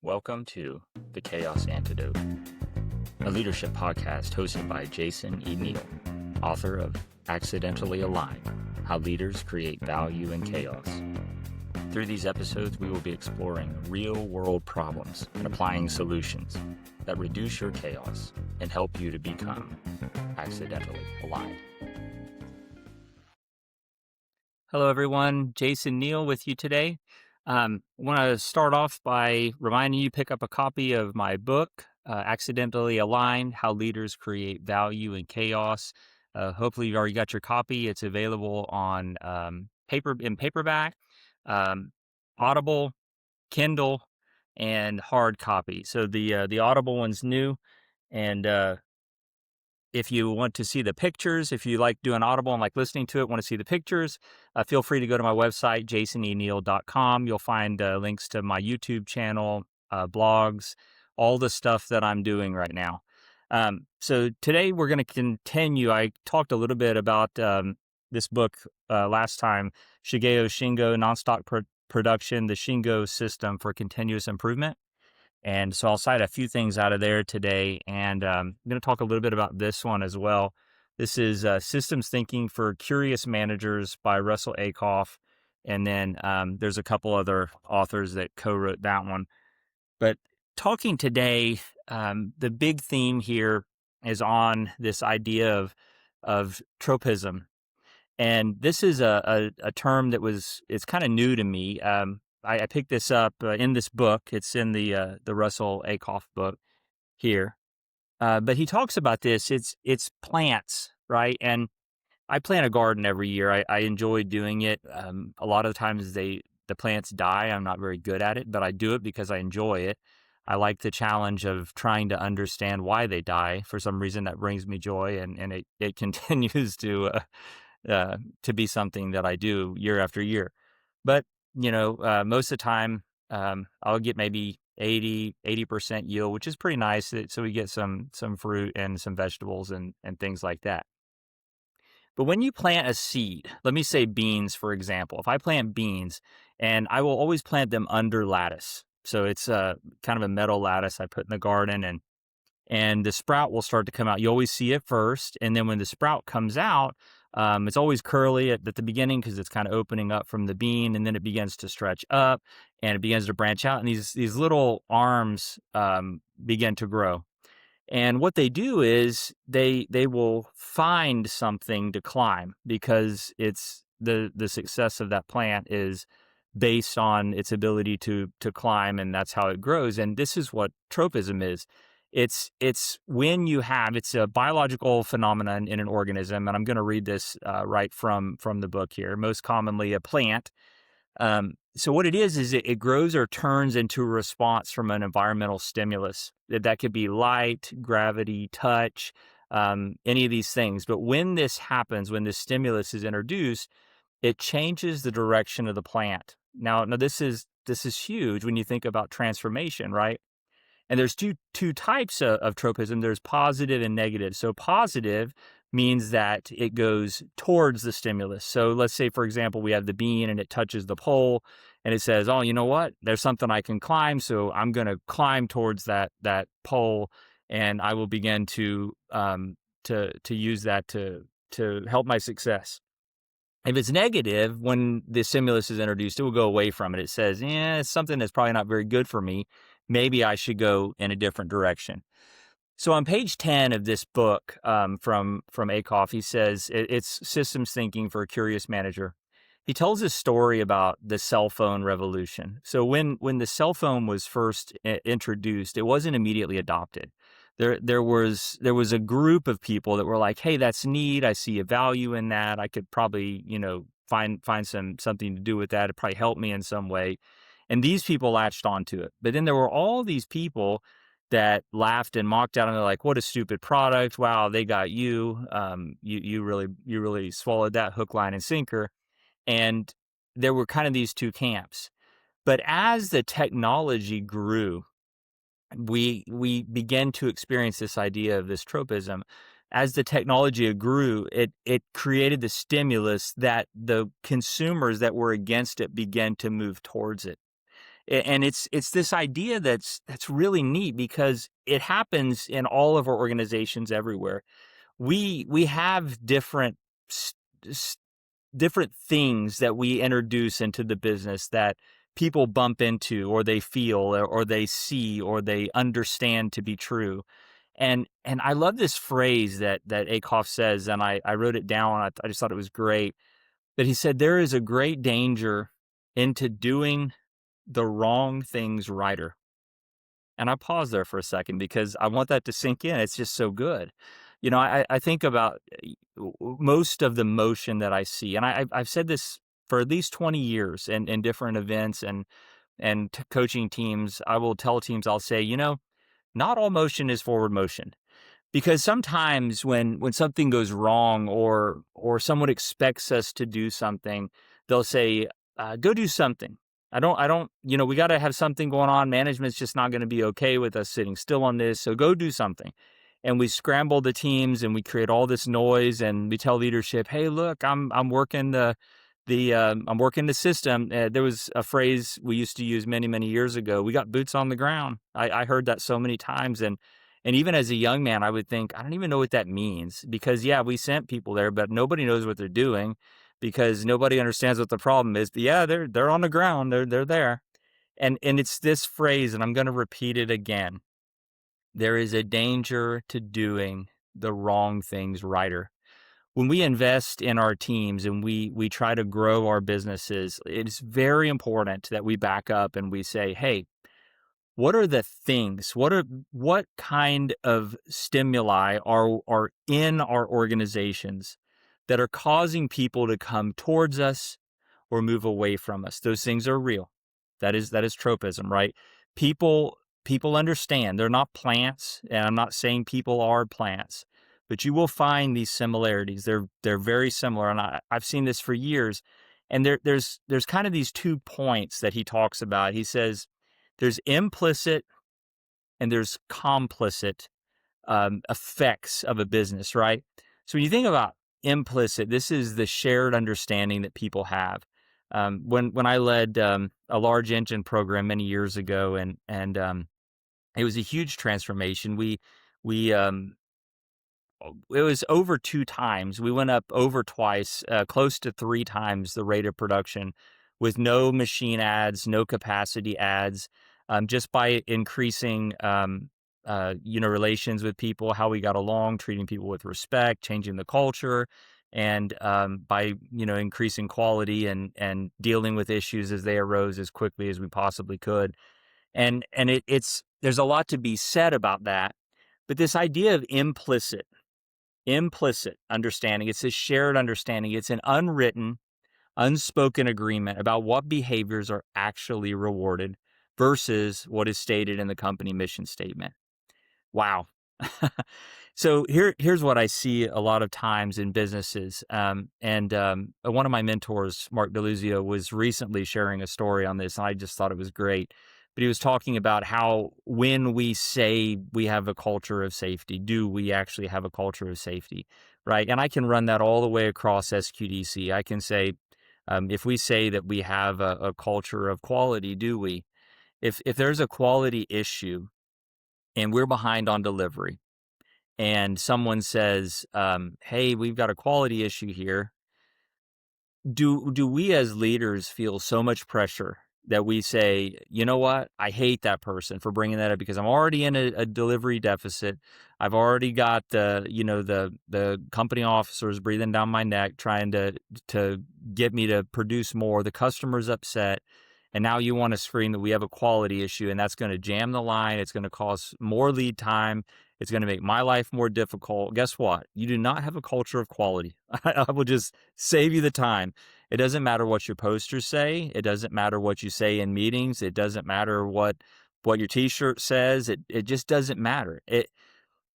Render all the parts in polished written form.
Welcome to The Chaos Antidote, a leadership podcast hosted by Jason E. Neal, author of Accidentally Aligned: How Leaders Create Value in Chaos. Through these episodes, we will be exploring real-world problems and applying solutions that reduce your chaos and help you to become accidentally aligned. Hello, everyone. Jason Neal with you today. I want to start off by reminding you pick up a copy of my book, Accidentally Aligned: How Leaders Create Value in Chaos. Hopefully, you've already got your copy. It's available on paperback, Audible, Kindle, and hard copy. So the Audible one's new, and if you want to see the pictures, if you like doing Audible and like listening to it, want to see the pictures, feel free to go to my website, jasoneneal.com. You'll find links to my YouTube channel, blogs, all the stuff that I'm doing right now. So today we're going to continue. I talked a little bit about this book last time, Shigeo Shingo, Nonstop Production, the Shingo System for Continuous Improvement. And so I'll cite a few things out of there today, and I'm going to talk a little bit about this one as well. This is Systems Thinking for Curious Managers by Russell Ackoff, and then there's a couple other authors that co-wrote that one. But talking today, the big theme here is on this idea of tropism. And this is a term that it's kind of new to me. I picked this up in this book. It's in the Russell Ackoff book here. But he talks about this. It's plants, right? And I plant a garden every year. I enjoy doing it. A lot of the times the plants die. I'm not very good at it, but I do it because I enjoy it. I like the challenge of trying to understand why they die. For some reason, that brings me joy, and it continues to be something that I do year after year. But most of the time, I'll get maybe 80% yield, which is pretty nice. So we get some fruit and some vegetables and things like that. But when you plant a seed, let me say beans, for example. If I plant beans, and I will always plant them under lattice. So it's kind of a metal lattice I put in the garden, and the sprout will start to come out. You always see it first, and then when the sprout comes out, it's always curly at the beginning because it's kind of opening up from the bean, and then it begins to stretch up, and it begins to branch out, and these little arms begin to grow. And what they do is they will find something to climb, because it's the success of that plant is based on its ability to climb, and that's how it grows. And this is what tropism is. It's when it's a biological phenomenon in an organism, and I'm going to read this right from the book here. Most commonly, a plant. So what it is it grows or turns into a response from an environmental stimulus. That could be light, gravity, touch, any of these things. But when this happens, when this stimulus is introduced, it changes the direction of the plant. Now this is huge when you think about transformation, right? And there's two types of tropism. There's positive and negative. So positive means that it goes towards the stimulus. So let's say, for example, we have the bean and it touches the pole, and it says, oh, you know what? There's something I can climb, so I'm going to climb towards that pole, and I will begin to use that to help my success. If it's negative, when the stimulus is introduced, it will go away from it. It says, it's something that's probably not very good for me. Maybe I should go in a different direction. So on page 10 of this book from Ackoff, he says it's Systems Thinking for a Curious Manager. He tells a story about the cell phone revolution. So when the cell phone was first introduced, it wasn't immediately adopted. There was a group of people that were like, hey, that's neat. I see a value in that. I could probably, find something to do with that. It'd probably help me in some way. And these people latched onto it. But then there were all these people that laughed and mocked at them. They're like, what a stupid product. Wow, they got you. You really swallowed that hook, line, and sinker. And there were kind of these two camps. But as the technology grew, we began to experience this idea of this tropism. As the technology grew, it created the stimulus that the consumers that were against it began to move towards it. And it's this idea that's really neat because it happens in all of our organizations everywhere. We have s- s- different things that we introduce into the business that people bump into or they feel or they see or they understand to be true. And I love this phrase that Akoff says, and I wrote it down. I just thought it was great. But he said there is a great danger into doing the wrong things righter. And I paused there for a second because I want that to sink in. It's just so good. I think about most of the motion that I see, and I've said this for at least 20 years in different events and coaching teams. I will tell teams, I'll say, not all motion is forward motion. Because sometimes when something goes wrong or someone expects us to do something, they'll say, "Go do something." I don't. We got to have something going on. Management's just not going to be okay with us sitting still on this. So go do something. And we scramble the teams and we create all this noise and we tell leadership, "Hey, look, I'm working I'm working the system." There was a phrase we used to use many years ago. We got boots on the ground. I heard that so many times, and even as a young man, I would think, I don't even know what that means because, yeah, we sent people there, but nobody knows what they're doing because nobody understands what the problem is. But yeah, they're on the ground. They're there. And it's this phrase, and I'm going to repeat it again. There is a danger to doing the wrong things righter. When we invest in our teams and we try to grow our businesses, it's very important that we back up and we say, hey, what are the things? What kind of stimuli are in our organizations that are causing people to come towards us or move away from us? Those things are real. That is tropism, right? People people understand they're not plants, and I'm not saying people are plants, but you will find these similarities. They're very similar, and I've seen this for years. And there's kind of these 2 points that he talks about. He says there's implicit and there's complicit effects of a business, right? So when you think about implicit, this is the shared understanding that people have. When I led a large engine program many years ago, and it was a huge transformation. We it was over 2 times. We went up over twice, close to 3 times the rate of production with no machine ads, no capacity ads, just by increasing, relations with people, how we got along, treating people with respect, changing the culture, and by, increasing quality and dealing with issues as they arose as quickly as we possibly could. And there's a lot to be said about that. But this idea of implicit understanding. It's a shared understanding. It's an unwritten, unspoken agreement about what behaviors are actually rewarded versus what is stated in the company mission statement. Wow. So here's what I see a lot of times in businesses. And one of my mentors, Mark Deluzio, was recently sharing a story on this, and I just thought it was great. But he was talking about how when we say we have a culture of safety, do we actually have a culture of safety, right? And I can run that all the way across SQDC. I can say, if we say that we have a culture of quality, do we? If there's a quality issue and we're behind on delivery, and someone says, "Hey, we've got a quality issue here," do we as leaders feel so much pressure that we say, "You know what? I hate that person for bringing that up because I'm already in a delivery deficit. I've already got the company officers breathing down my neck trying to get me to produce more. The customer's upset." And now you want to scream that we have a quality issue, and that's going to jam the line. It's going to cause more lead time. It's going to make my life more difficult. Guess what? You do not have a culture of quality. I will just save you the time. It doesn't matter what your posters say. It doesn't matter what you say in meetings. It doesn't matter what your T-shirt says. It just doesn't matter.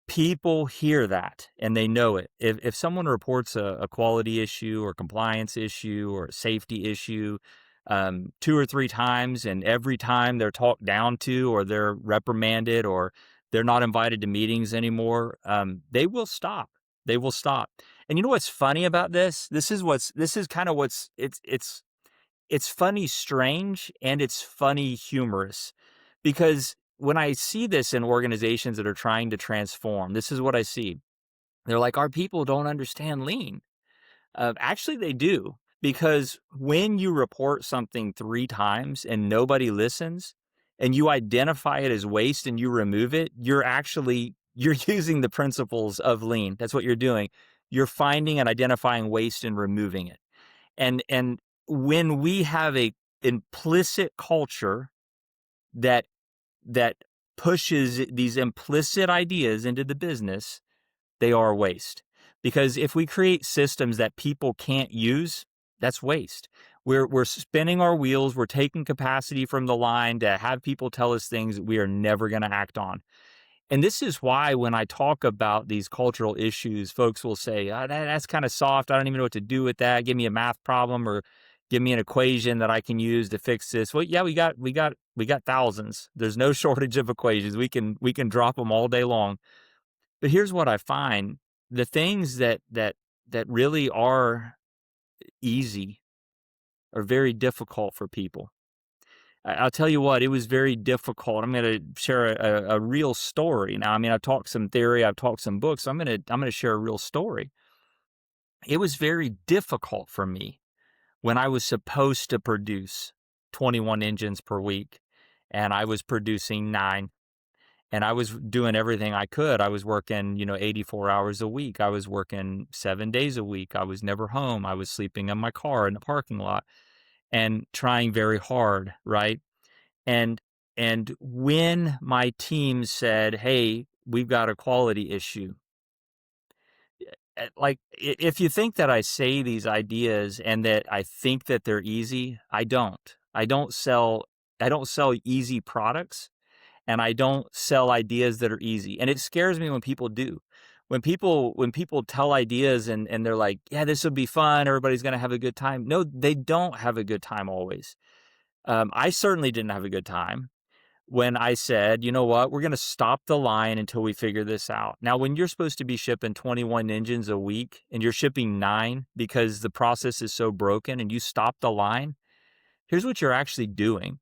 People hear that and they know it. If someone reports a quality issue or compliance issue or a safety issue 2 or 3 times, and every time they're talked down to or they're reprimanded or they're not invited to meetings anymore, they will stop. They will stop. And you know what's funny about this? This is kind of what's it's it's funny, strange, and it's funny, humorous. Because when I see this in organizations that are trying to transform, this is what I see. They're like, our people don't understand lean. Actually, they do, because when you report something 3 times and nobody listens, and you identify it as waste and you remove it, you're using the principles of lean. That's what you're doing. You're finding and identifying waste and removing it. And when we have a implicit culture that that pushes these implicit ideas into the business, they are waste. Because if we create systems that people can't use, that's waste. We're spinning our wheels, we're taking capacity from the line to have people tell us things that we are never going to act on. And this is why when I talk about these cultural issues, folks will say, that's kind of soft. I don't even know what to do with that. Give me a math problem or give me an equation that I can use to fix this. Well, yeah, we got thousands. There's no shortage of equations. We can drop them all day long. But here's what I find. The things that really are easy are very difficult for people. I'll tell you what, it was very difficult. I'm going to share a real story. Now, I mean, I've talked some theory, I've talked some books. So I'm going to share a real story. It was very difficult for me when I was supposed to produce 21 engines per week, and I was producing 9. And I was doing everything I could. I was working, 84 hours a week. I was working 7 days a week. I was never home. I was sleeping in my car in the parking lot and trying very hard, right? And and when my team said, "Hey, we've got a quality issue," like if you think that I say these ideas and that I think that they're easy, I don't. I don't sell easy products, and I don't sell ideas that are easy. And it scares me when people do. When people tell ideas and they're like, "Yeah, this will be fun. Everybody's going to have a good time." No, they don't have a good time always. I certainly didn't have a good time when I said, you know what, we're going to stop the line until we figure this out. Now, when you're supposed to be shipping 21 engines a week and you're shipping 9 because the process is so broken and you stop the line, here's what you're actually doing.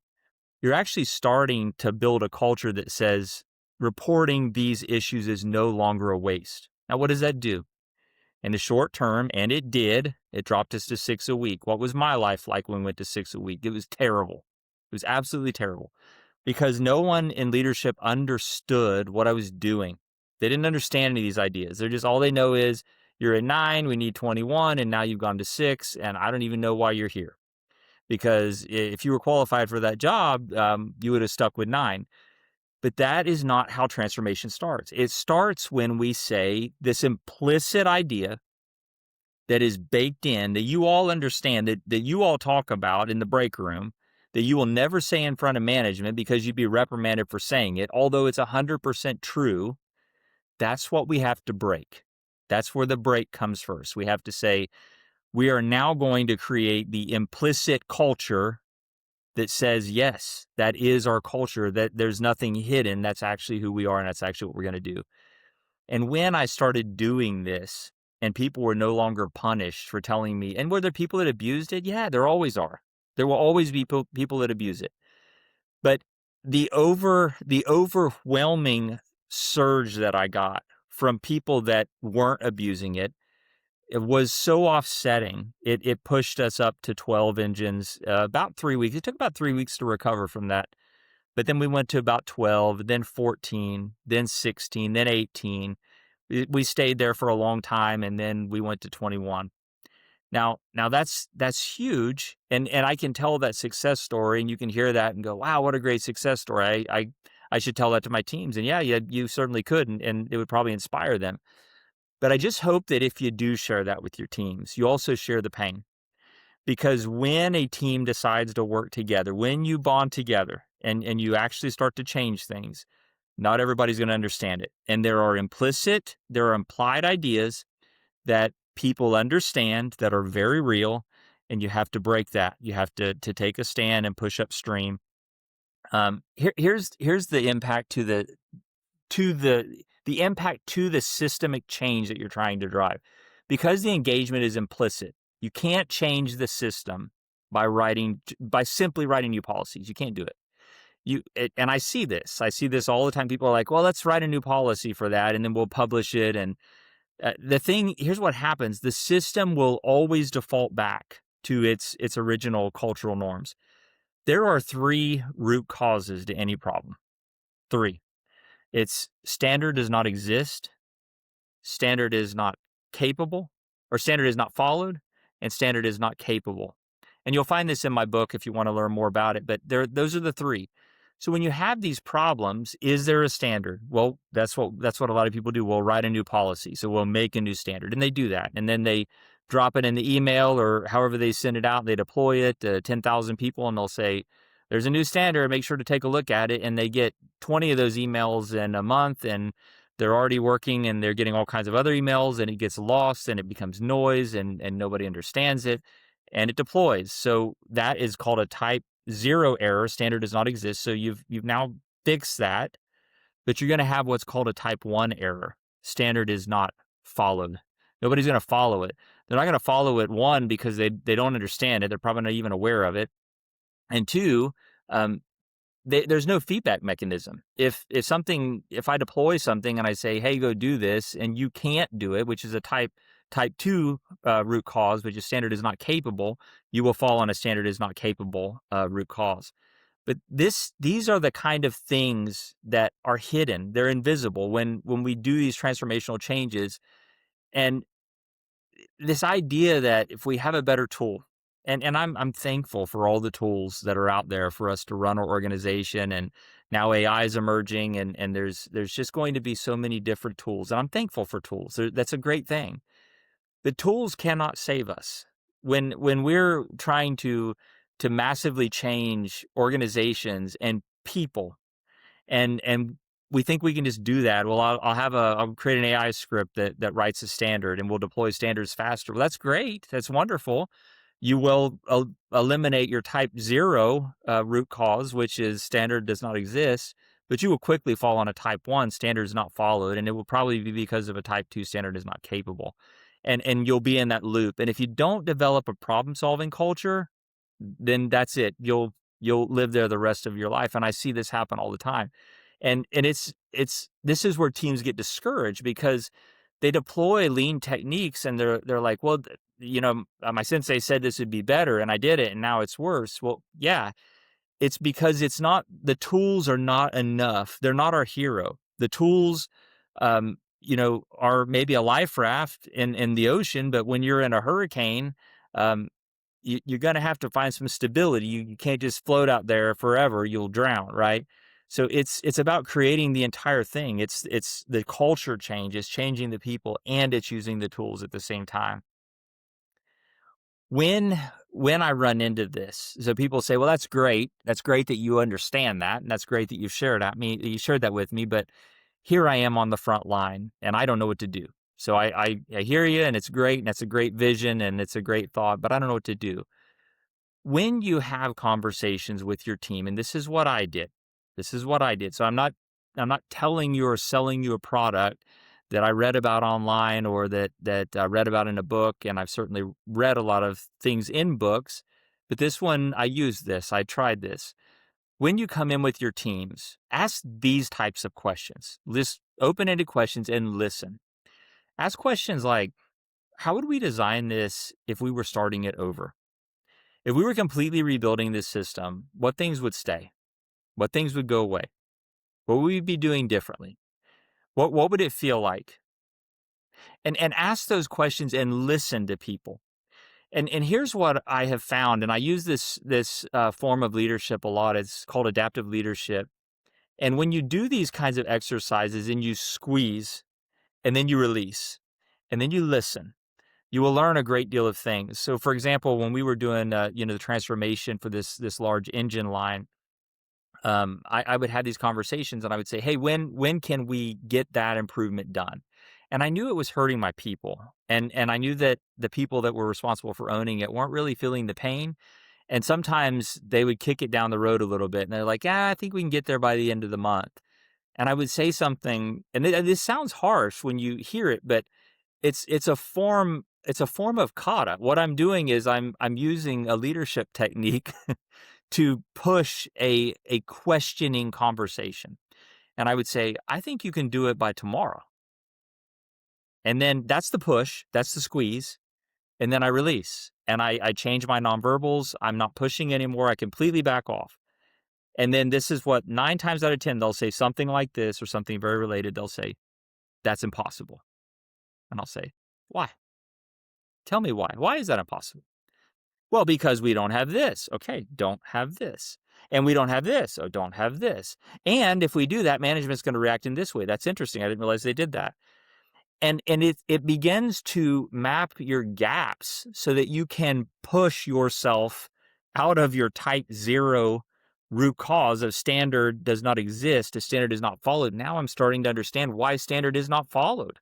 You're actually starting to build a culture that says reporting these issues is no longer a waste. Now, what does that do? In the short term, and it did, it dropped us to 6 a week. What was my life like when we went to 6 a week? It was terrible. It was absolutely terrible because no one in leadership understood what I was doing. They didn't understand any of these ideas. They're just, all they know is you're at 9, we need 21, and now you've gone to 6, and I don't even know why you're here. Because if you were qualified for that job, you would have stuck with 9. But that is not how transformation starts. It starts when we say this implicit idea that is baked in, that you all understand, that you all talk about in the break room, that you will never say in front of management because you'd be reprimanded for saying it, although it's 100% true. That's what we have to break. That's where the break comes first. We have to say, we are now going to create the implicit culture that says, yes, that is our culture, that there's nothing hidden. That's actually who we are, and that's actually what we're going to do. And when I started doing this, and people were no longer punished for telling me, and were there people that abused it? Yeah, there always are. There will always be people that abuse it. But the overwhelming surge that I got from people that weren't abusing it, it was so offsetting. It pushed us up to 12 engines, about 3 weeks. It took about 3 weeks to recover from that. But then we went to about 12, then 14, then 16, then 18. We stayed there for a long time, and then we went to 21. Now that's huge, and I can tell that success story, and you can hear that and go, wow, what a great success story. I should tell that to my teams, and yeah, you certainly could, and it would probably inspire them. But I just hope that if you do share that with your teams, you also share the pain. Because when a team decides to work together, when you bond together and you actually start to change things, not everybody's going to understand it. And there are implied ideas that people understand that are very real, and you have to break that. You have to take a stand and push upstream. Here's the impact to the impact to the systemic change that you're trying to drive. Because the engagement is implicit, you can't change the system by simply writing new policies. You can't do it. And I see this. I see this all the time. People are like, "Well, let's write a new policy for that, and then we'll publish it." And here's what happens: the system will always default back to its original cultural norms. There are three root causes to any problem. Three. It's standard does not exist, standard is not capable, or standard is not followed, and standard is not capable. And you'll find this in my book if you want to learn more about it, but those are the three. So when you have these problems, is there a standard? Well, that's what a lot of people do. We'll write a new policy. So we'll make a new standard, and they do that. And then they drop it in the email or however they send it out. They deploy it to 10,000 people, and they'll say, there's a new standard, make sure to take a look at it. And they get 20 of those emails in a month, and they're already working, and they're getting all kinds of other emails, and it gets lost, and it becomes noise, and nobody understands it, and it deploys. So that is called a type 0 error. Standard does not exist. So you've now fixed that, but you're going to have what's called a type 1 error. Standard is not followed. Nobody's going to follow it. They're not going to follow it, one, because they don't understand it. They're probably not even aware of it. And two, there's no feedback mechanism. If I deploy something and I say, hey, go do this, and you can't do it, which is a type 2 root cause, which is standard is not capable, you will fall on a standard is not capable root cause. But these are the kind of things that are hidden. They're invisible when we do these transformational changes. And this idea that if we have a better tool, and I'm thankful for all the tools that are out there for us to run our organization, and now AI is emerging, and there's just going to be so many different tools, and I'm thankful for tools. That's a great thing. The tools cannot save us. When we're trying to massively change organizations and people, and we think we can just do that. Well, I'll create an AI script that writes a standard, and we'll deploy standards faster. Well, that's great. That's wonderful. You will eliminate your type 0 root cause, which is standard does not exist, but you will quickly fall on a type 1, standard is not followed, and it will probably be because of a type 2, standard is not capable. And you'll be in that loop. And if you don't develop a problem-solving culture, then that's it. You'll live there the rest of your life. And I see this happen all the time. And this is where teams get discouraged, because they deploy lean techniques, and they're like, well, my sensei said this would be better, and I did it, and now it's worse. Well, yeah, it's because the tools are not enough. They're not our hero. The tools, are maybe a life raft in the ocean, but when you're in a hurricane, you're going to have to find some stability. You can't just float out there forever. You'll drown, right? So it's about creating the entire thing. It's the culture change. It's changing the people, and it's using the tools at the same time. When I run into this, so people say, well, that's great. That's great that you understand that, and that's great that you shared that with me, but here I am on the front line, and I don't know what to do. So I hear you, and it's great, and that's a great vision, and it's a great thought, but I don't know what to do. When you have conversations with your team, and this is what I did. So I'm not telling you or selling you a product that I read about online, or that I read about in a book, and I've certainly read a lot of things in books, but this one, I used this, I tried this. When you come in with your teams, ask these types of questions. List open-ended questions and listen. Ask questions like, how would we design this if we were starting it over? If we were completely rebuilding this system, what things would stay? What things would go away? What would we be doing differently? What would it feel like? And ask those questions and listen to people. And here's what I have found, and I use this form of leadership a lot. It's called adaptive leadership. And when you do these kinds of exercises, and you squeeze, and then you release, and then you listen, you will learn a great deal of things. So, for example, when we were doing the transformation for this large engine line, I would have these conversations, and I would say, hey, when can we get that improvement done? And I knew it was hurting my people. And I knew that the people that were responsible for owning it weren't really feeling the pain. And sometimes they would kick it down the road a little bit, and they're like, I think we can get there by the end of the month. And I would say something, and this sounds harsh when you hear it, but it's a form it's a form of kata. What I'm doing is I'm using a leadership technique to push a questioning conversation. And I would say, I think you can do it by tomorrow. And then that's the push, that's the squeeze. And then I release and I change my nonverbals. I'm not pushing anymore. I completely back off. And then this is what 9 times out of 10, they'll say something like this or something very related. They'll say, that's impossible. And I'll say, why? Tell me why. Why is that impossible? Well, because we don't have this. Okay, don't have this. And we don't have this. Oh, don't have this. And if we do that, management's going to react in this way. That's interesting. I didn't realize they did that. And it begins to map your gaps so that you can push yourself out of your type 0 root cause of standard does not exist, a standard is not followed. Now I'm starting to understand why standard is not followed.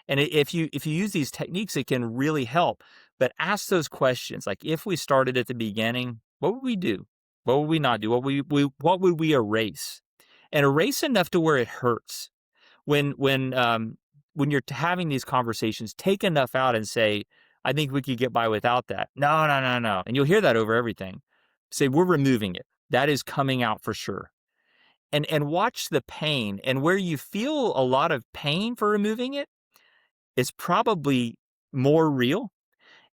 And if you use these techniques, it can really help. But ask those questions. Like, if we started at the beginning, what would we do? What would we not do? What would we erase? And erase enough to where it hurts. When you're having these conversations, take enough out and say, I think we could get by without that. No, no, no, no. And you'll hear that over everything. Say, we're removing it. That is coming out for sure. And watch the pain. And where you feel a lot of pain for removing it is probably more real.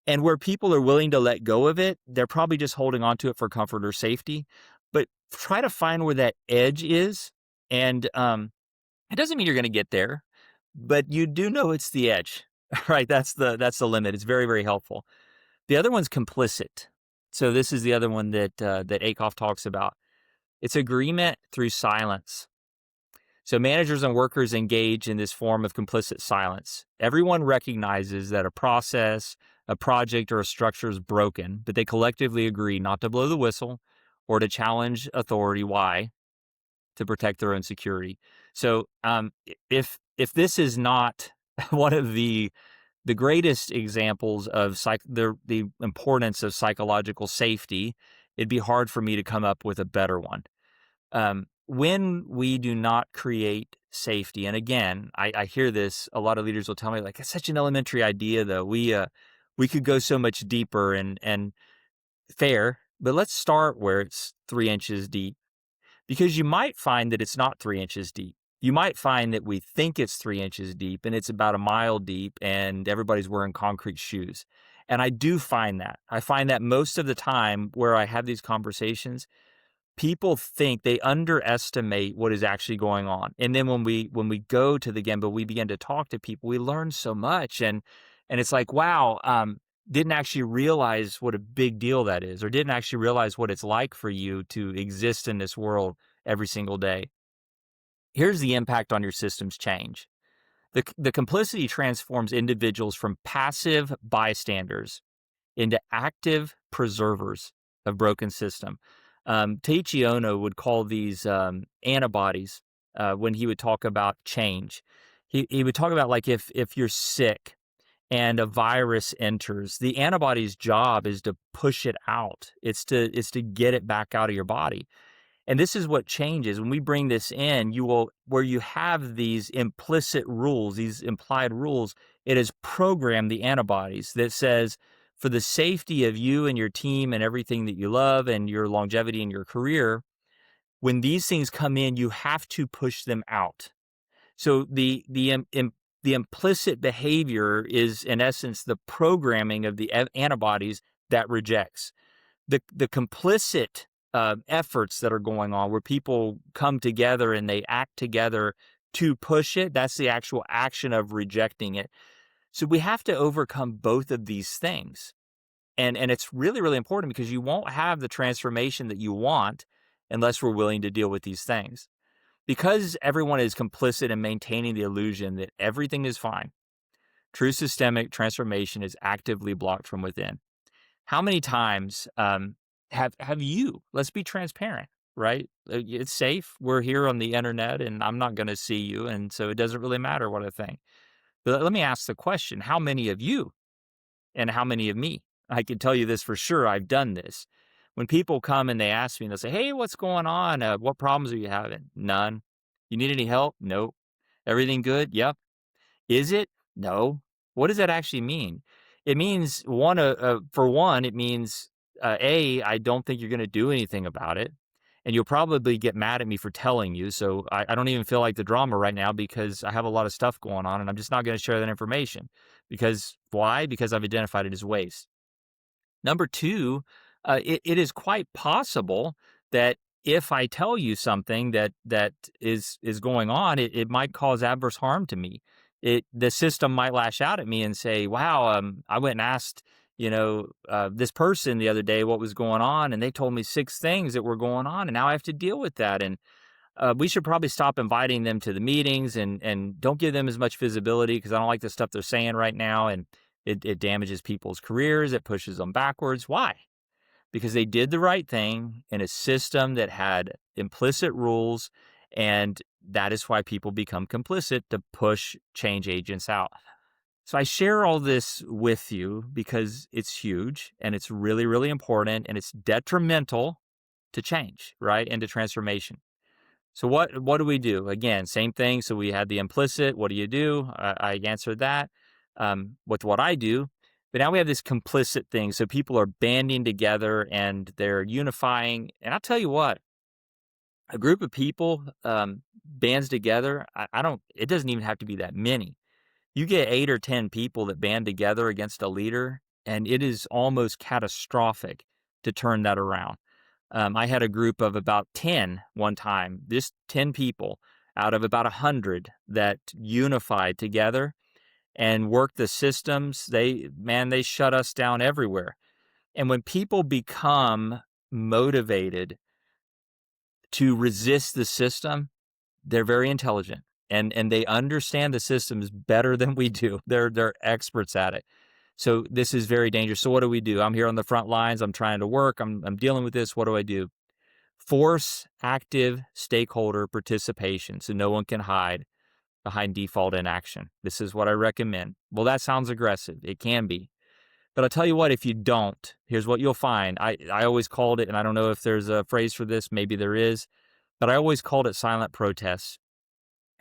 And where people are willing to let go of it, they're probably just holding on to it for comfort or safety. But try to find where that edge is. And it doesn't mean you're going to get there, but you do know it's the edge, right? That's the limit. It's very, very helpful. The other one's complicit. So this is the other one that Akoff talks about. It's agreement through silence. So managers and workers engage in this form of complicit silence. Everyone recognizes that a process, a project, or a structure is broken, but they collectively agree not to blow the whistle or to challenge authority. Why? To protect their own security. So if this is not one of the greatest examples of the importance of psychological safety, it'd be hard for me to come up with a better one. When we do not create safety, and again, I hear this, a lot of leaders will tell me, like, it's such an elementary idea, though. We could go so much deeper and fair, but let's start where it's 3 inches deep. Because you might find that it's not 3 inches deep. You might find that we think it's 3 inches deep and it's about a mile deep and everybody's wearing concrete shoes. And I do find that. I find that most of the time where I have these conversations, people think they underestimate what is actually going on. And then when we go to the Gemba, we begin to talk to people, we learn so much. And it's like, wow, didn't actually realize what a big deal that is, or didn't actually realize what it's like for you to exist in this world every single day. Here's the impact on your systems change. The complicity transforms individuals from passive bystanders into active preservers of broken system. Taichi Ono would call these antibodies when he would talk about change. He would talk about, like, if you're sick and a virus enters, the antibody's job is to push it out. It's to get it back out of your body. And this is what changes. When we bring this in, where you have these implicit rules, these implied rules, it has programmed the antibodies that says, for the safety of you and your team and everything that you love and your longevity in your career, when these things come in, you have to push them out. So the implicit behavior is, in essence, the programming of the antibodies that rejects. The complicit efforts that are going on, where people come together and they act together to push it, that's the actual action of rejecting it. So we have to overcome both of these things. And it's really, really important, because you won't have the transformation that you want unless we're willing to deal with these things. Because everyone is complicit in maintaining the illusion that everything is fine, true systemic transformation is actively blocked from within. How many times have you, let's be transparent, right? It's safe. We're here on the internet and I'm not going to see you. And so it doesn't really matter what I think. But let me ask the question, how many of you and how many of me? I can tell you this for sure. I've done this. When people come and they ask me and they'll say, hey, what's going on? What problems are you having? None. You need any help? Nope. Everything good? Yep. Is it? No. What does that actually mean? It means for one, it means I don't think you're going to do anything about it, and you'll probably get mad at me for telling you. So I don't even feel like the drama right now because I have a lot of stuff going on, and I'm just not going to share that information. Because why? Because I've identified it as waste. Number two, it is quite possible that if I tell you something that is going on, it might cause adverse harm to me. The system might lash out at me and say, "Wow, I went and asked, this person the other day what was going on, and they told me six things that were going on, and now I have to deal with that." And we should probably stop inviting them to the meetings and don't give them as much visibility because I don't like the stuff they're saying right now, and it damages people's careers. It pushes them backwards. Why? Because they did the right thing in a system that had implicit rules, and that is why people become complicit to push change agents out. So I share all this with you because it's huge and it's really, really important and it's detrimental to change, right? And to transformation. So what do we do? Again, same thing. So we had the implicit. What do you do? I answered that with what I do. But now we have this complicit thing. So people are banding together and they're unifying. And I'll tell you what, a group of people bands together. I don't. It doesn't even have to be that many. You get 8 or 10 people that band together against a leader, and it is almost catastrophic to turn that around. I had a group of about 10 one time, just 10 people out of about 100 that unified together and worked the systems. They shut us down everywhere. And when people become motivated to resist the system, they're very intelligent and they understand the systems better than we do. They're experts at it. So this is very dangerous. So what do? I'm here on the front lines. I'm trying to work. I'm dealing with this. What do I do? Force active stakeholder participation so no one can hide behind default inaction. This is what I recommend. Well, that sounds aggressive. It can be. But I'll tell you what, if you don't, here's what you'll find. I always called it, and I don't know if there's a phrase for this, maybe there is, but I always called it silent protests.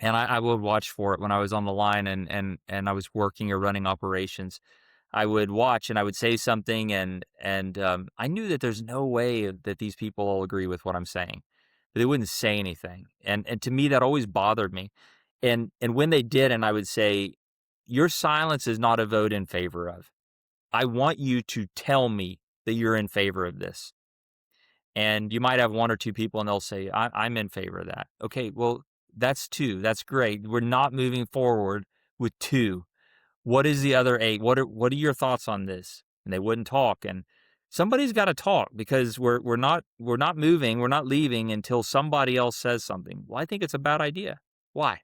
And I would watch for it when I was on the line and I was working or running operations. I would watch and I would say something and I knew that there's no way that these people all agree with what I'm saying. But they wouldn't say anything. And to me that always bothered me. And when they did and I would say, your silence is not a vote in favor of. I want you to tell me that you're in favor of this. And you might have 1 or 2 people and they'll say, I'm in favor of that. Okay, well, that's 2. That's great. We're not moving forward with 2. What is the other 8? What are your thoughts on this? And they wouldn't talk. And somebody's got to talk because we're not moving, we're not leaving until somebody else says something. Well, I think it's a bad idea. Why?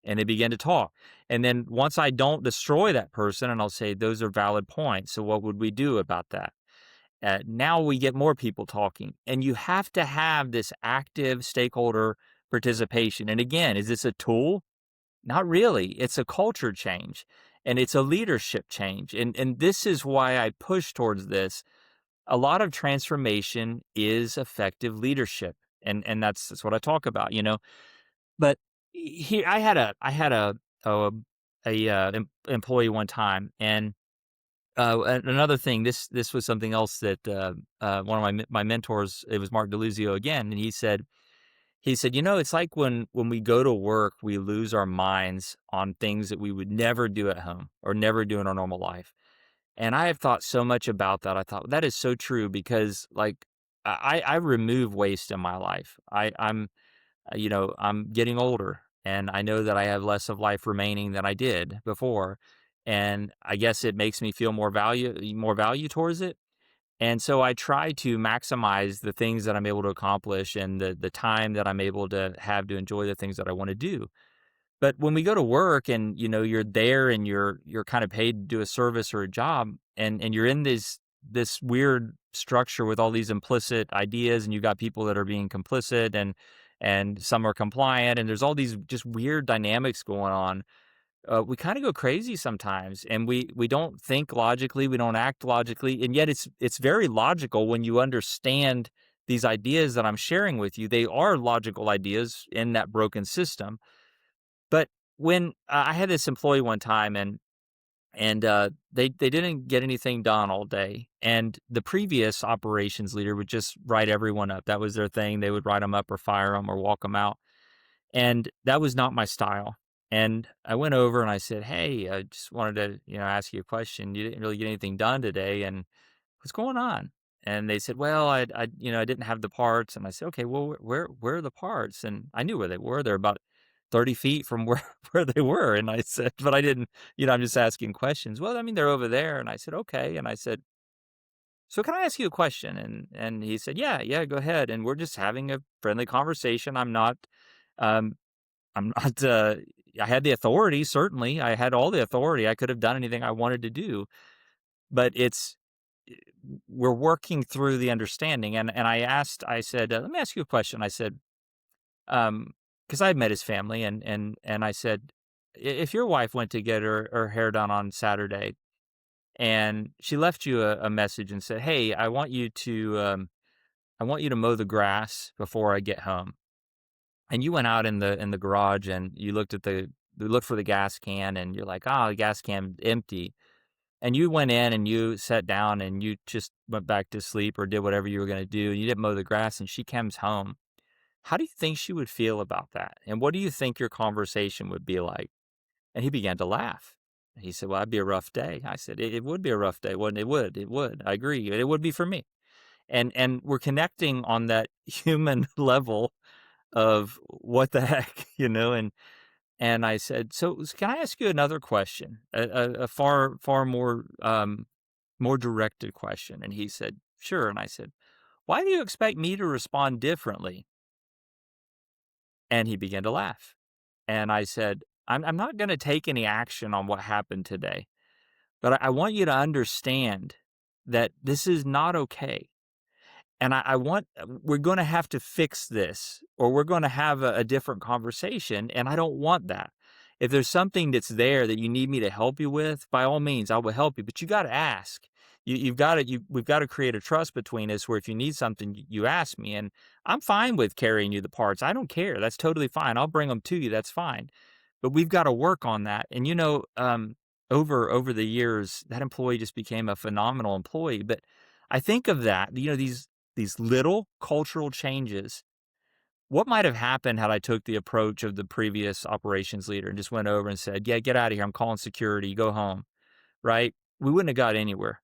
And they begin to talk. And then once I don't destroy that person and I'll say those are valid points. So what would we do about that? Now we get more people talking, and you have to have this active stakeholder participation. And again, is this a tool? Not really. It's a culture change and it's a leadership change. And this is why I push towards this. A lot of transformation is effective leadership. And that's what I talk about, But here I had a employee one time, and another thing, this was something else that one of my mentors, it was Mark DeLuzio again, and he said, it's like when we go to work, we lose our minds on things that we would never do at home or never do in our normal life. And I have thought so much about that. I thought that is so true because like I remove waste in my life. I'm getting older and I know that I have less of life remaining than I did before. And I guess it makes me feel more value towards it. And so I try to maximize the things that I'm able to accomplish and the time that I'm able to have to enjoy the things that I want to do. But when we go to work and you're there and you're kind of paid to do a service or a job and you're in this weird structure with all these implicit ideas and you've got people that are being complicit and some are compliant and there's all these just weird dynamics going on. We kind of go crazy sometimes and we don't think logically, we don't act logically, and yet it's very logical when you understand these ideas that I'm sharing with you. They are logical ideas in that broken system. But when I had this employee one time and And they didn't get anything done all day. And the previous operations leader would just write everyone up. That was their thing. They would write them up or fire them or walk them out. And that was not my style. And I went over and I said, "Hey, I just wanted to, ask you a question. You didn't really get anything done today, and what's going on?" And they said, "Well, I didn't have the parts." And I said, "Okay, well, where are the parts?" And I knew where they were. They're about 30 feet from where where they were. And I said, but I didn't, I'm just asking questions. "Well, I mean, they're over there." And I said, "Okay." And I said, "So can I ask you a question?" And he said, "Yeah, yeah, go ahead." And we're just having a friendly conversation. Um, I'm not, I had the authority, certainly. I had all the authority. I could have done anything I wanted to do, but we're working through the understanding. And I said, "Let me ask you a question." I said, because I had met his family, and I said, If your wife went to get her hair done on Saturday and she left you a message and said, 'Hey, I want you to mow the grass before I get home,' and you went out in the garage and you looked for the gas can and you're like, 'Oh, the gas can empty.' And you went in and you sat down and you just went back to sleep or did whatever you were going to do, and you didn't mow the grass, and she comes home. How do you think she would feel about that? And what do you think your conversation would be like?" And he began to laugh. He said, "Well, that'd be a rough day." I said, It would be a rough day, wouldn't it? It would. It would. I agree. It would be for me." And we're connecting on that human level of what the heck, and I said, "So can I ask you another question, a far more more directed question?" And he said, "Sure." And I said, "Why do you expect me to respond differently?" And he began to laugh. And I said, I'm not going to take any action on what happened today, but I want you to understand that this is not okay. And I want, we're going to have to fix this, or we're going to have a different conversation. And I don't want that. If there's something that's there that you need me to help you with, by all means, I will help you. But you got to ask. We've got to create a trust between us where if you need something, you ask me. And I'm fine with carrying you the parts. I don't care. That's totally fine. I'll bring them to you. That's fine. But we've got to work on that. And over the years, that employee just became a phenomenal employee. But I think of that, these little cultural changes. What might have happened had I took the approach of the previous operations leader and just went over and said, "Yeah, get out of here. I'm calling security. Go home." Right? We wouldn't have got anywhere.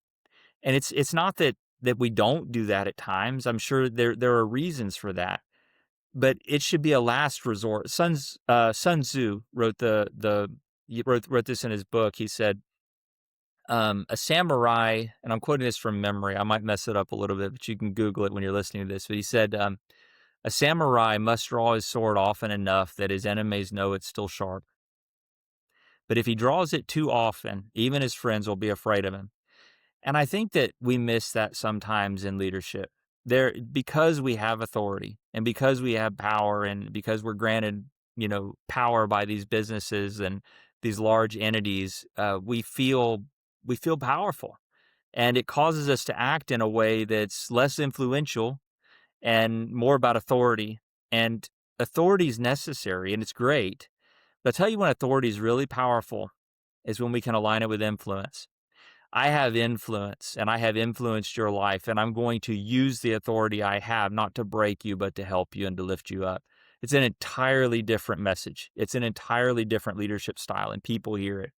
And it's not that we don't do that at times. I'm sure there are reasons for that, but it should be a last resort. Sun Tzu wrote this in his book. He said, "A samurai," and I'm quoting this from memory. I might mess it up a little bit, but you can Google it when you're listening to this. But he said, "A samurai must draw his sword often enough that his enemies know it's still sharp. But if he draws it too often, even his friends will be afraid of him." And I think that we miss that sometimes in leadership. Because we have authority and because we have power and because we're granted, power by these businesses and these large entities, we feel powerful, and it causes us to act in a way that's less influential and more about authority. And authority is necessary and it's great. But I'll tell you when authority is really powerful is when we can align it with influence. I have influence and I have influenced your life, and I'm going to use the authority I have not to break you, but to help you and to lift you up. It's an entirely different message. It's an entirely different leadership style, and people hear it.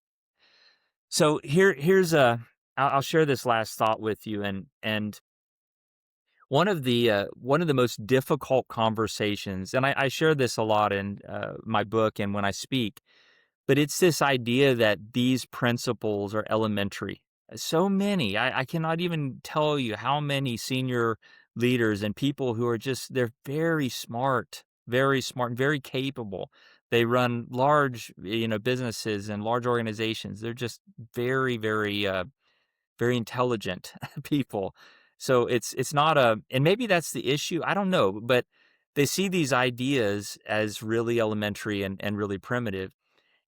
So I'll share this last thought with you, and one of the most difficult conversations, and I share this a lot in my book and when I speak, but it's this idea that these principles are elementary. So many, I cannot even tell you how many senior leaders and people who are they're very smart, and very capable. They run large, businesses and large organizations. They're just very, very intelligent people. So it's not and maybe that's the issue. I don't know, but they see these ideas as really elementary and really primitive.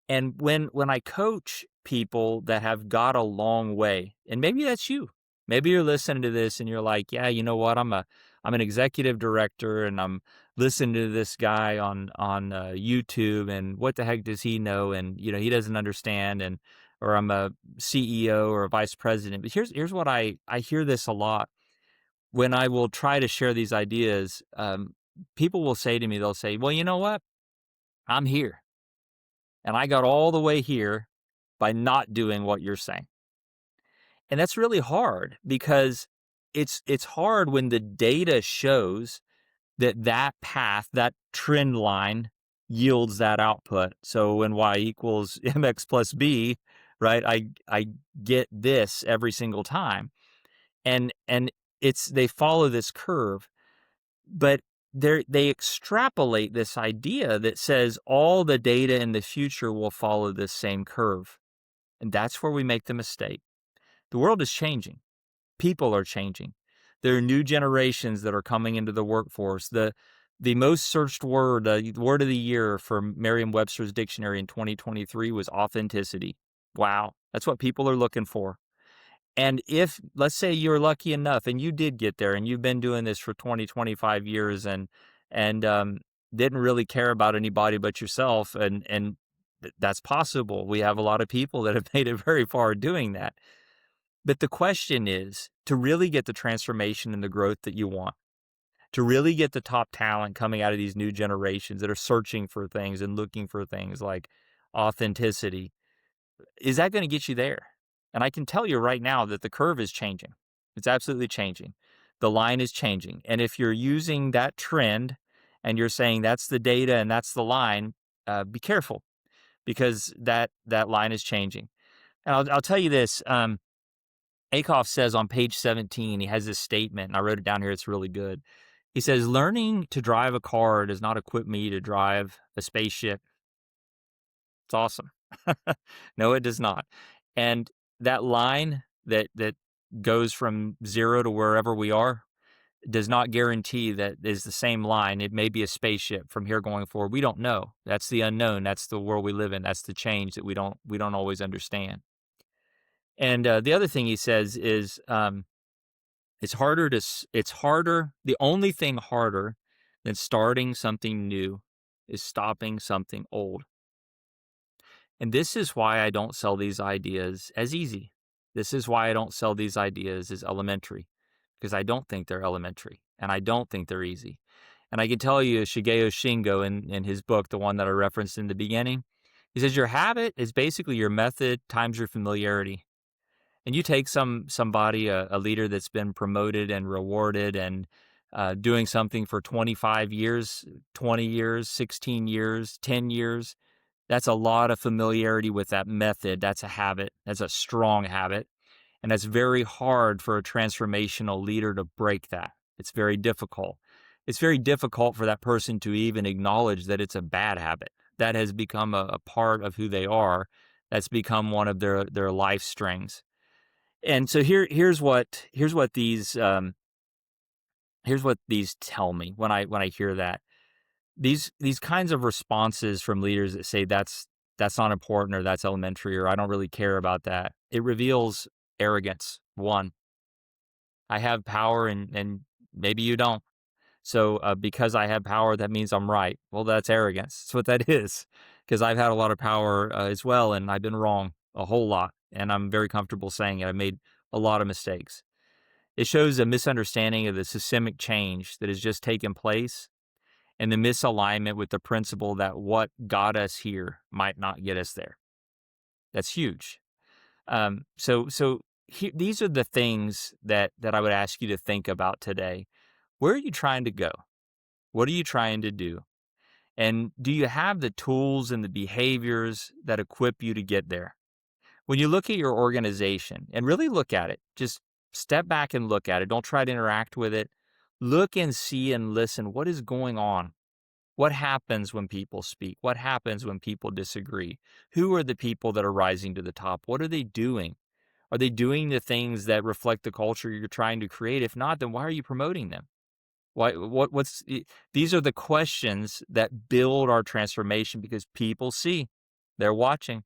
And when I coach people that have got a long way, and maybe that's you. Maybe you're listening to this and you're like, "Yeah, you know what? I'm an executive director and I'm listening to this guy on YouTube, and what the heck does he know? And he doesn't understand, and or I'm a CEO or a vice president. But here's what I hear this a lot when I will try to share these ideas. People will say to me, they'll say, "Well, you know what? I'm here, and I got all the way here by not doing what you're saying." And that's really hard because it's hard when the data shows that that path, that trend line yields that output. So when y equals mx plus b, right, I get this every single time. And it's they follow this curve, but they extrapolate this idea that says all the data in the future will follow this same curve. And that's where we make the mistake. The world is changing. People are changing. There are new generations that are coming into the workforce. The most searched word, the word of the year for Merriam-Webster's dictionary in 2023 was authenticity. Wow, that's what people are looking for. And if, let's say you're lucky enough and you did get there and you've been doing this for 20, 25 years and didn't really care about anybody but yourself, and that's possible. We have a lot of people that have made it very far doing that. But the question is, to really get the transformation and the growth that you want, to really get the top talent coming out of these new generations that are searching for things and looking for things like authenticity, is that going to get you there? And I can tell you right now that the curve is changing. It's absolutely changing. The line is changing. And if you're using that trend and you're saying that's the data and that's the line, be careful, because that line is changing. And I'll tell you this. Akoff says on page 17, he has this statement, and I wrote it down here. It's really good. He says, "Learning to drive a car does not equip me to drive a spaceship." It's awesome. No, it does not. And that line that goes from zero to wherever we are does not guarantee that is the same line. It may be a spaceship from here going forward. We don't know. That's the unknown. That's the world we live in. That's the change that we don't always understand. And the other thing he says is, it's harder. The only thing harder than starting something new is stopping something old. And this is why I don't sell these ideas as easy. This is why I don't sell these ideas as elementary, because I don't think they're elementary and I don't think they're easy. And I can tell you, Shigeo Shingo in his book, the one that I referenced in the beginning, he says your habit is basically your method times your familiarity. And you take somebody, a leader that's been promoted and rewarded and doing something for 25 years, 20 years, 16 years, 10 years. That's a lot of familiarity with that method. That's a habit. That's a strong habit. And that's very hard for a transformational leader to break that. It's very difficult. It's very difficult for that person to even acknowledge that it's a bad habit. That has become a part of who they are. That's become one of their life strings. And so here's what these tell me when I hear that. These kinds of responses from leaders that say that's not important, or that's elementary, or I don't really care about that. It reveals arrogance. One, I have power and maybe you don't. So because I have power, that means I'm right. Well, that's arrogance. That's what that is. Because I've had a lot of power as well, and I've been wrong a whole lot. And I'm very comfortable saying it. I've made a lot of mistakes. It shows a misunderstanding of the systemic change that has just taken place, and the misalignment with the principle that what got us here might not get us there. That's huge. These are the things that I would ask you to think about today. Where are you trying to go? What are you trying to do? And do you have the tools and the behaviors that equip you to get there? When you look at your organization and really look at it, just step back and look at it. Don't try to interact with it. Look and see and listen. What is going on? What happens when people speak? What happens when people disagree? Who are the people that are rising to the top? What are they doing? Are they doing the things that reflect the culture you're trying to create? If not, then why are you promoting them? These are the questions that build our transformation, because people see, they're watching.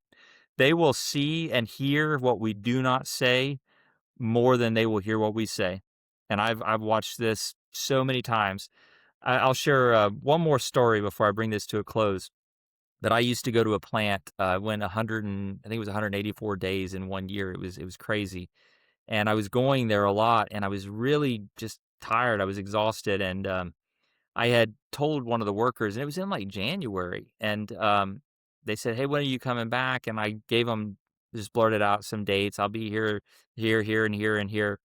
They will see and hear what we do not say more than they will hear what we say. And I've watched this so many times. I'll share one more story before I bring this to a close. But I used to go to a plant, went 100 and I think it was 184 days in 1 year. It was crazy. And I was going there a lot, and I was really just tired. I was exhausted, and, I had told one of the workers, and it was in, like, January, and, they said, "Hey, when are you coming back?" And I gave them, just blurted out some dates. "I'll be here, here, here, and here, and here."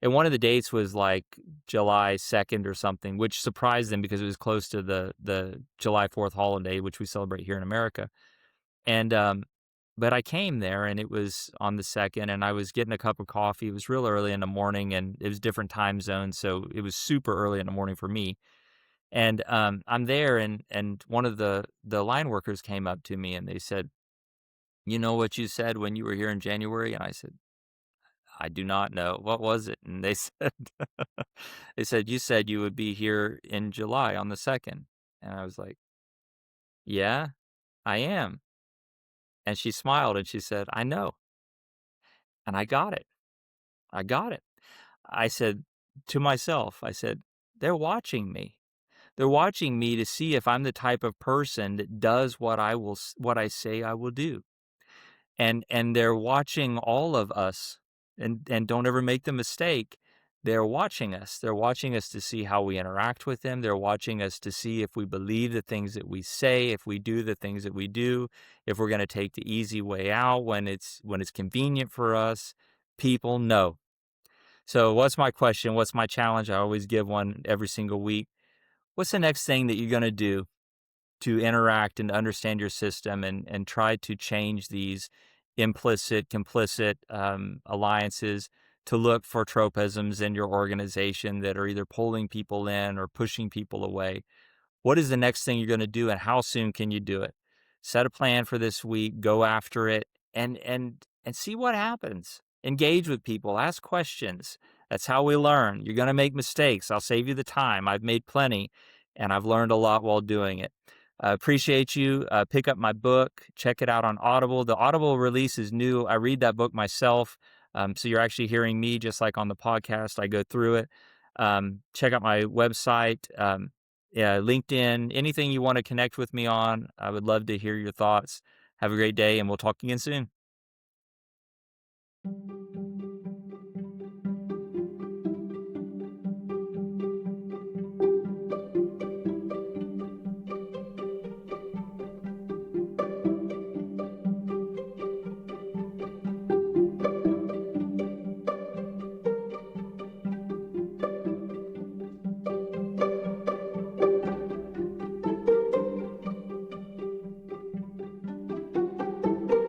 And one of the dates was, like, July 2nd or something, which surprised them because it was close to the July 4th holiday, which we celebrate here in America. And, but I came there, and it was on the 2nd, and I was getting a cup of coffee. It was real early in the morning, and it was different time zones, so it was super early in the morning for me. And, I'm there, and one of the line workers came up to me, and they said, "You know what you said when you were here in January?" And I said, "I do not know. What was it?" And they said they said, "You said you would be here in July on the 2nd." And I was like, "Yeah, I am." And she smiled, and she said, "I know." And I got it. I got it. I said to myself, I said, "They're watching me. They're watching me to see if I'm the type of person that does what I say I will do." And they're watching all of us, and don't ever make the mistake. They're watching us. They're watching us to see how we interact with them. They're watching us to see if we believe the things that we say, if we do the things that we do, if we're going to take the easy way out when it's convenient for us. People know. So what's my question? What's my challenge? I always give one every single week. What's the next thing that you're going to do to interact and understand your system, and try to change these implicit, complicit alliances to look for tropisms in your organization that are either pulling people in or pushing people away? What is the next thing you're going to do, and how soon can you do it? Set a plan for this week, go after it, and see what happens. Engage with people, ask questions. That's how we learn. You're going to make mistakes. I'll save you the time. I've made plenty, and I've learned a lot while doing it. I appreciate you. Pick up my book, check it out on Audible. The Audible release is new. I read that book myself. So you're actually hearing me just like on the podcast. I go through it. Check out my website. Yeah, LinkedIn, anything you want to connect with me on. I would love to hear your thoughts. Have a great day, and we'll talk again soon.